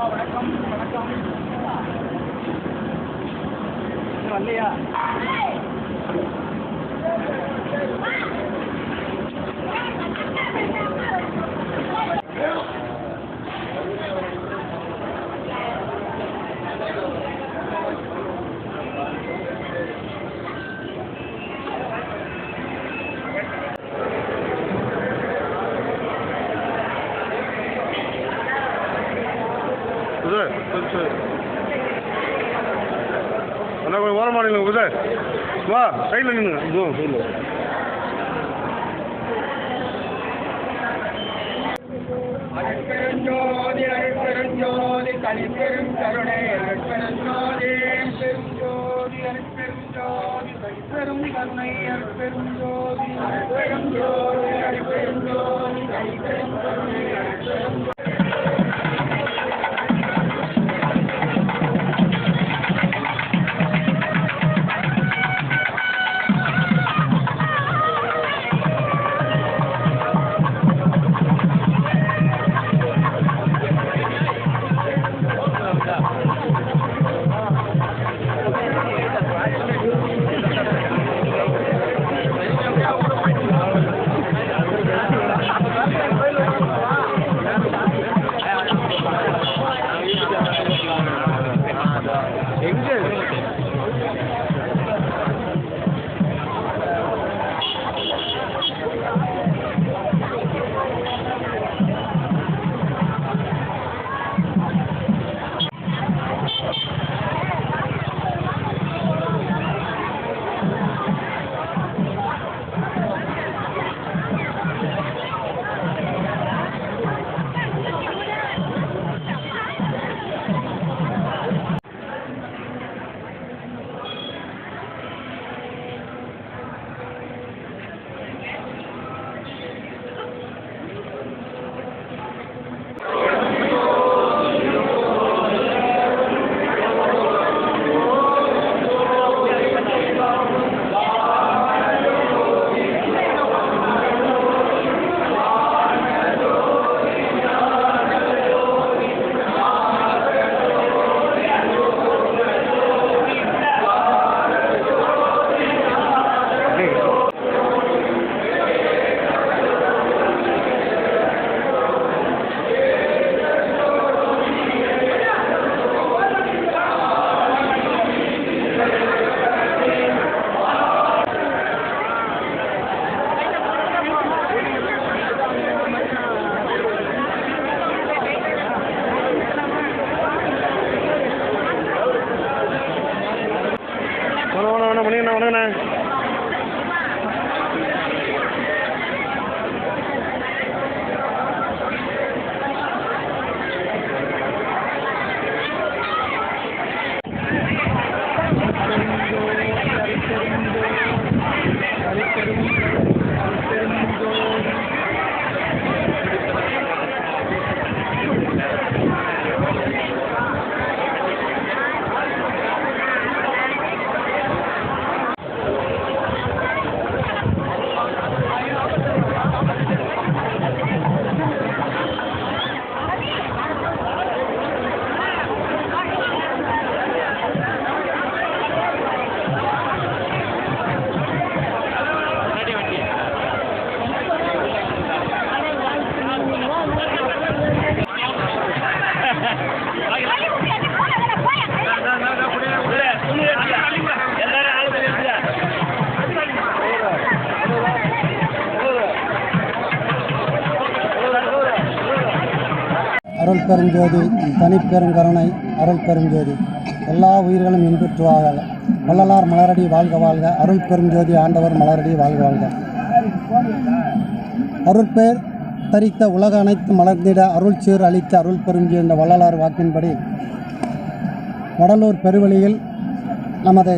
வணக்கம் வணக்கம். வரலையா? உதய் அண்ணா கொஞ்சம் ஓரமாக நில்லுங்க உதய். வா சைடில் நின்னுங்க. இதுவும் சைடில். அருட்பெருஞ்சோதி அருட்பெருஞ்சோதி தனிப்பெரும் கருணை அருட்பெருஞ்சோதி பெருஞ்சோதி அருட்பெருஞ்சோதி தனிப்பெரும் கருணை அருட்பெருஞ்சோதி அருட்பெருஞ்சோதி அருட்பெருஞ்சோதி தனிப்பெரும் கருணை அருட்பெருஞ்சோதி. அருள் பெருஞ்சோதி தனிப்பெருங்கருணை அருள் பெருஞ்சோதி எல்லா உயிர்களும் இன்புற்றுவாக. வள்ளலார் மலரடி வாழ்க வாழ்க. அருள் பெருஞ்சோதி ஆண்டவர் மலரடி வாழ்க வாழ்க. அருட்பேர் தரித்த உலக அனைத்து மலர்ந்திட அருள் சீர் அளித்த அருள் பெருஞ்சோதி என்ற வள்ளலார் வாக்கின்படி வடலூர் பெருவெளியில் நமது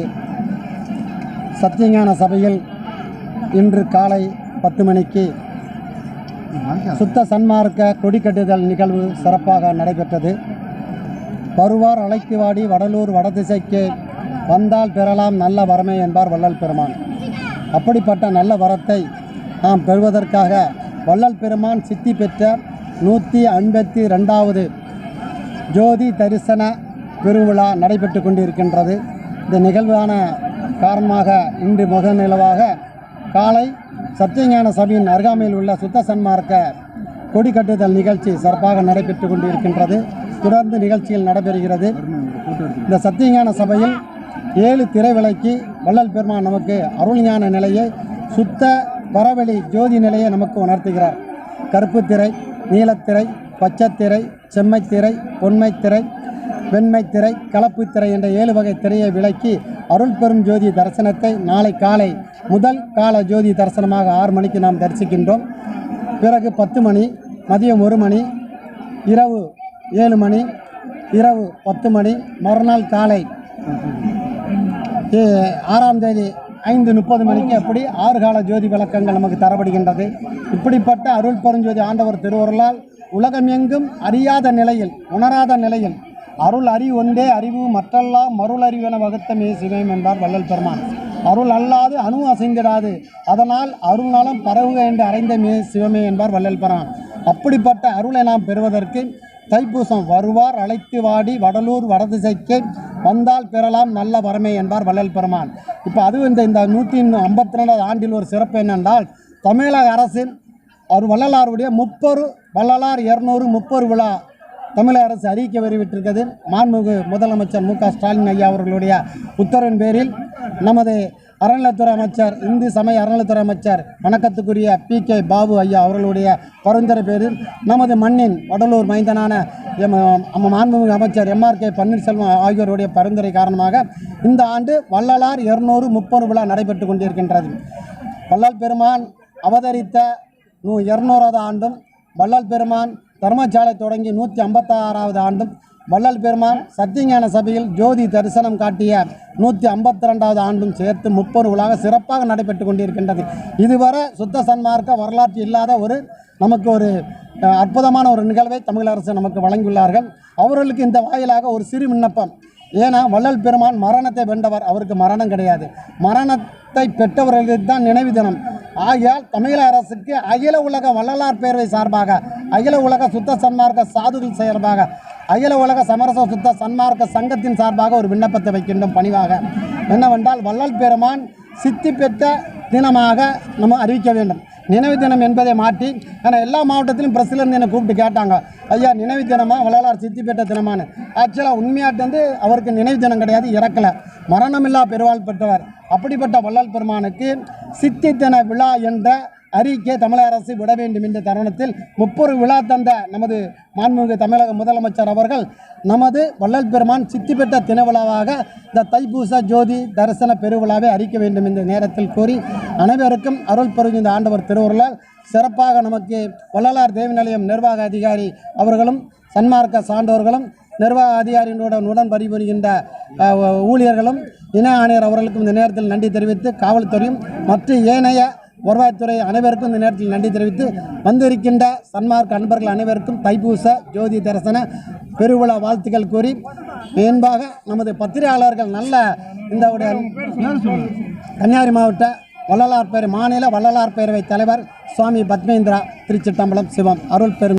சத்தியஞான சபையில் இன்று காலை 10 மணிக்கு சுத்த சன்மார்க்க கொடிக்கட்டுதல் நிகழ்வு சிறப்பாக நடைபெற்றது. வருவார் அழைத்து வாடி வடலூர் வடதிசைக்கு வந்தால் பெறலாம் நல்ல வரமே என்பார் வள்ளல் பெருமான். அப்படிப்பட்ட நல்ல வரத்தை நாம் பெறுவதற்காக வள்ளல் பெருமான் சித்தி பெற்ற 152வது ஜோதி தரிசன பெருவிழா நடைபெற்று கொண்டிருக்கின்றது. இந்த நிகழ்வான காரணமாக இன்று முக நிலவாக காலை சத்தியஞான சபையின் அருகாமையில் உள்ள சுத்த சன்மார்க்க கொடி கட்டுதல் நிகழ்ச்சி சிறப்பாக நடைபெற்று கொண்டிருக்கின்றது. தொடர்ந்து நிகழ்ச்சிகள் நடைபெறுகிறது. இந்த சத்தியஞான சபையில் 7 திரைவிலைக்கு வள்ளல் பெருமான் நமக்கு அருள்ஞான நிலையை சுத்த வரவெளி ஜோதி நிலையை நமக்கு உணர்த்துகிறார். கருப்பு திரை, நீலத்திரை, பச்சைத்திரை, செம்மைத்திரை, பொன்மைத்திரை, வெண்மைத்திரை, கலப்பு திரை என்ற 7 வகை திரையை விலக்கி அருள் பெரும் ஜோதி தரிசனத்தை நாளை காலை முதல் கால ஜோதி தரிசனமாக 6 மணிக்கு நாம் தரிசிக்கின்றோம். பிறகு 10 மணி, மதியம் 1 மணி, இரவு 7 மணி, இரவு 10 மணி, மறுநாள் காலை 6ஆம் தேதி 5:30 மணிக்கு அப்படி 6 கால ஜோதி விளக்கங்கள் நமக்கு தரப்படுகின்றது. இப்படிப்பட்ட அருள் பெருஞ்சோதி ஆண்டவர் திருவருளால் உலகமெங்கும் அறியாத நிலையில், உணராத நிலையில் அருள் அறிவு ஒன்றே அறிவு மற்றெல்லாம் மருள் அறிவென வகுத்தமே சிவம் என்பார் வள்ளல் பெருமான். அருள் அல்லாது அணு அசைந்திடாது, அதனால் அருள் நலம் பரவுக என்று அறைந்தமே சிவமே என்பார் வள்ளல் பெருமான். அப்படிப்பட்ட அருளை நாம் பெறுவதற்கு தைப்பூசம் வருவார் அழைத்து வாடி வடலூர் வடதிசைக்கு வந்தால் பெறலாம் நல்ல வரமே என்பார் வள்ளல் பெருமான். இப்போ அதுவும் இந்த 152வது ஆண்டில் ஒரு சிறப்பு என்னென்றால், தமிழக அரசின் அவர் வள்ளலாருடைய 30 வள்ளலார் 230 விழா தமிழக அரசு அறிக்கை வெளியிட்டிருக்கிறது. மாண்புமிகு முதலமைச்சர் மு.க. ஸ்டாலின் ஐயா அவர்களுடைய உத்தரவின் பேரில் நமது அறநிலைத்துறை அமைச்சர், இந்து சமய அறநிலைத்துறை அமைச்சர் வணக்கத்துக்குரிய P.K. பாபு ஐயா அவர்களுடைய பரிந்துரை பேரில் நமது மண்ணின் வடலூர் மைந்தனான மாண்புமிகு அமைச்சர் M.R.K. பன்னீர்செல்வம் ஆகியோருடைய பரிந்துரை காரணமாக இந்த ஆண்டு வள்ளலார் 230 விழா நடைபெற்று கொண்டிருக்கின்றது. வள்ளல் பெருமான் அவதரித்த 200வது ஆண்டும், வள்ளல் பெருமான் தர்மசாலை தொடங்கி 156வது ஆண்டும், வள்ளல் பெருமான் சத்தியஞான சபையில் ஜோதி தரிசனம் காட்டிய 152வது ஆண்டும் சேர்த்து 30 விழாக சிறப்பாக நடைபெற்று கொண்டிருக்கின்றது. இதுவரை சுத்த சன்மார்க்க வரலாற்று இல்லாத நமக்கு ஒரு அற்புதமான ஒரு நிகழ்வை தமிழக அரசு நமக்கு வழங்கியுள்ளார்கள். அவர்களுக்கு இந்த வாயிலாக ஒரு சிறு விண்ணப்பம். ஏன்னா வள்ளல் பெருமான் மரணத்தை வென்றவர், அவருக்கு மரணம் கிடையாது. மரணத்தை பெற்றவர்களுக்கு தான் நினைவு தினம். ஆகையால் தமிழக அரசுக்கு அகில உலக வள்ளலார் பேரவை சார்பாக, அகில உலக சுத்த சன்மார்க்க சாதுகள் சார்பாக, அகில உலக சமரச சுத்த சன்மார்க்க சங்கத்தின் சார்பாக ஒரு விண்ணப்பத்தை வைக்கின்றோம் பணிவாக. என்னவென்றால், வள்ளல் பெருமான் சித்தி பெற்ற தினமாக நம்ம அறிவிக்க வேண்டும். நினைவு தினம் என்பதை மாற்றி, ஆனால் எல்லா மாவட்டத்திலும் பிரசிலிருந்து என்னை கூப்பிட்டு கேட்டாங்க, ஐயா நினைவு தினமாக வள்ளலார் சித்தி பெற்ற தினமானு. ஆக்சுவலாக உண்மையாட்டு அவருக்கு நினைவு தினம் கிடையாது, இறக்கலை, மரணமில்லா பெருவாள் பெற்றவர். அப்படிப்பட்ட வள்ளல் பெருமானுக்கு சித்தி தின விழா என்ற அறிக்கை தமிழக அரசு விட வேண்டும் என்ற தருணத்தில் 30 விழா தந்த நமது மாண்புமிகு தமிழக முதலமைச்சர் அவர்கள் நமது வள்ளல் பெருமான் சித்தி பெற்ற தின விழாவாக இந்த தைப்பூச ஜோதி தரிசன பெருவிழாவை அறிக்க வேண்டும் என்ற நேரத்தில் கூறி, அனைவருக்கும் அருள் பெருகும் இந்த ஆண்டவர் திருவருளால் சிறப்பாக நமக்கு வள்ளலார் தேவி நிலையம் நிர்வாக அதிகாரி அவர்களும், சன்மார்க்க சான்றோர்களும், நிர்வாக அதிகாரிகளுடன் உடன் பணிபுரிகின்ற ஊழியர்களும், இணை ஆணையர் அவர்களுக்கும் இந்த நேரத்தில் நன்றி தெரிவித்து, காவல்துறையும் மற்ற ஏனைய வருவாய்த்துறை அனைவருக்கும் இந்த நேரத்தில் நன்றி தெரிவித்து, வந்திருக்கின்ற சன்மார்க்க அன்பர்கள் அனைவருக்கும் தைப்பூச ஜோதி தரிசன பெருவிழா வாழ்த்துக்கள் கூறி, மேன்பாக நமது பத்திரிகையாளர்கள் நல்ல இந்த கன்னியாகுமரி மாவட்ட வள்ளலார் மாநில வள்ளலார் பேரவை தலைவர் சுவாமி பத்மேந்திரா, திருச்சிட்டம்பலம் சிவம் அருள் பெரும்